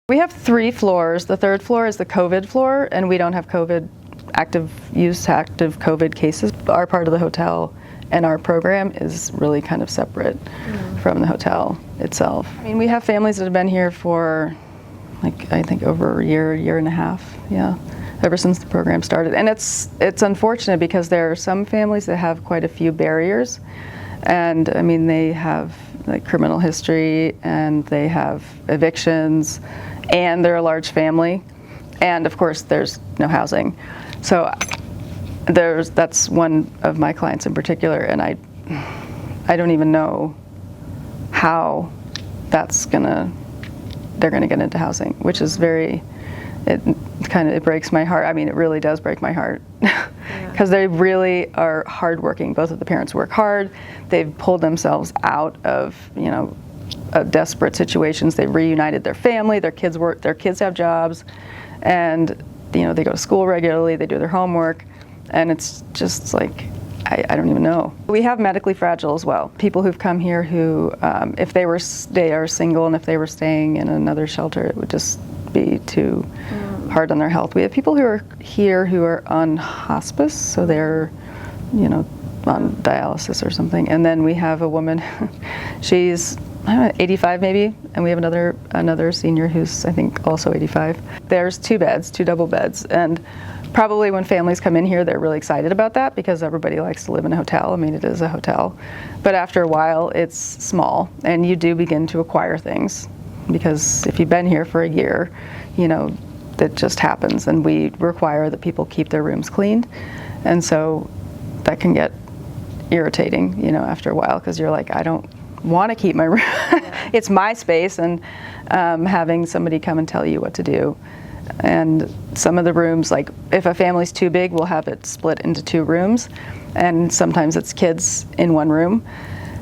We have 3 floors. The 3rd floor is the COVID floor, and we don't have active COVID cases. Our part of the hotel and our program is really kind of separate from the hotel itself. I mean, we have families that have been here for, like, I think over a year and a half, yeah, ever since the program started. And it's unfortunate because there are some families that have quite a few barriers. And I mean, they have like criminal history, and they have evictions, and they're a large family, and of course there's no housing. So that's one of my clients in particular, and I don't even know how they're gonna get into housing, which is it breaks my heart. I mean, it really does break my heart. Because they really are hardworking. Both of the parents work hard. They've pulled themselves out of, desperate situations. They've reunited their family. Their kids have jobs, and they go to school regularly. They do their homework, and it's just like I don't even know. We have medically fragile as well. People who've come here who, if they are single, and if they were staying in another shelter, it would just be too hard on their health. We have people who are here who are on hospice, so they're, on dialysis or something. And then we have a woman, she's 85 maybe, and we have another senior who's I think also 85. There's 2 double beds, and probably when families come in here, they're really excited about that because everybody likes to live in a hotel. I mean, it is a hotel, but after a while, it's small, and you do begin to acquire things because if you've been here for a year, that just happens, and we require that people keep their rooms cleaned, and so that can get irritating, after a while, because you're like, I don't want to keep my room. Yeah. It's my space, and having somebody come and tell you what to do. And some of the rooms, like if a family's too big, we'll have it split into 2 rooms, and sometimes it's kids in one room.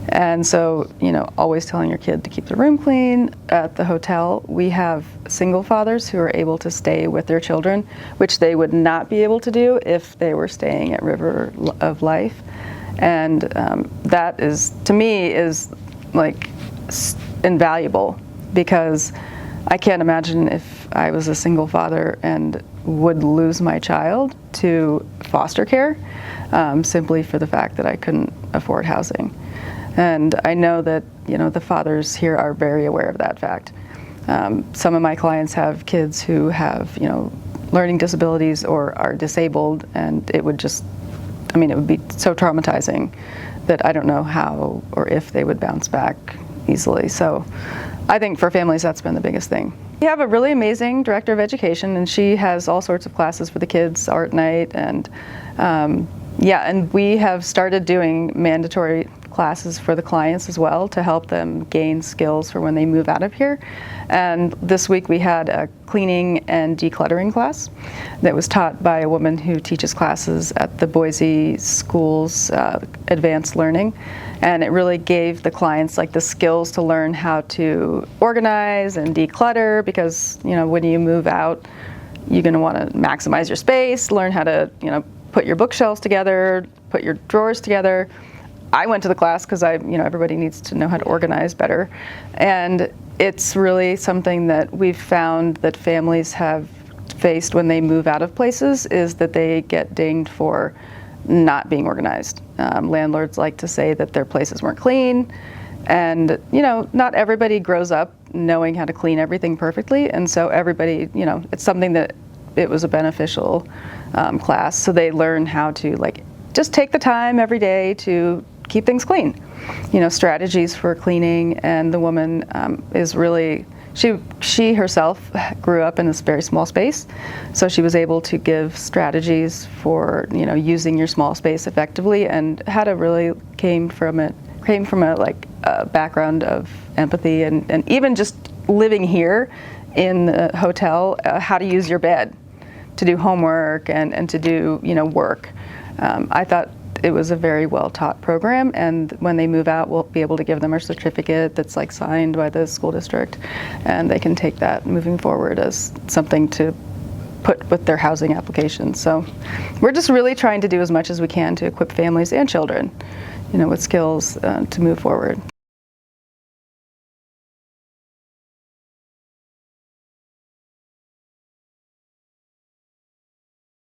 And so, always telling your kid to keep the room clean. At the hotel, we have single fathers who are able to stay with their children, which they would not be able to do if they were staying at River of Life. And that is, to me, is like invaluable, because I can't imagine if I was a single father and would lose my child to foster care simply for the fact that I couldn't afford housing. And I know that, the fathers here are very aware of that fact. Some of my clients have kids who have, learning disabilities or are disabled, and it would be so traumatizing that I don't know how or if they would bounce back easily. So I think for families, that's been the biggest thing. We have a really amazing director of education, and she has all sorts of classes for the kids, art night, and and we have started doing mandatory classes for the clients as well to help them gain skills for when they move out of here. And this week we had a cleaning and decluttering class that was taught by a woman who teaches classes at the Boise schools, advanced learning. And it really gave the clients like the skills to learn how to organize and declutter, because when you move out, you're going to want to maximize your space, learn how to put your bookshelves together, put your drawers together. I went to the class because everybody needs to know how to organize better. And it's really something that we've found that families have faced when they move out of places, is that they get dinged for not being organized. Landlords like to say that their places weren't clean, and not everybody grows up knowing how to clean everything perfectly, and so everybody, it's something that it was a beneficial class, so they learn how to just take the time every day to keep things clean, strategies for cleaning. And the woman is really, she herself grew up in this very small space, so she was able to give strategies for using your small space effectively, and how to really came from a background of empathy, and even just living here in the hotel, how to use your bed to do homework and to do work. I thought it was a very well taught program, and when they move out, we'll be able to give them a certificate that's signed by the school district, and they can take that moving forward as something to put with their housing application. So we're just really trying to do as much as we can to equip families and children, with skills to move forward.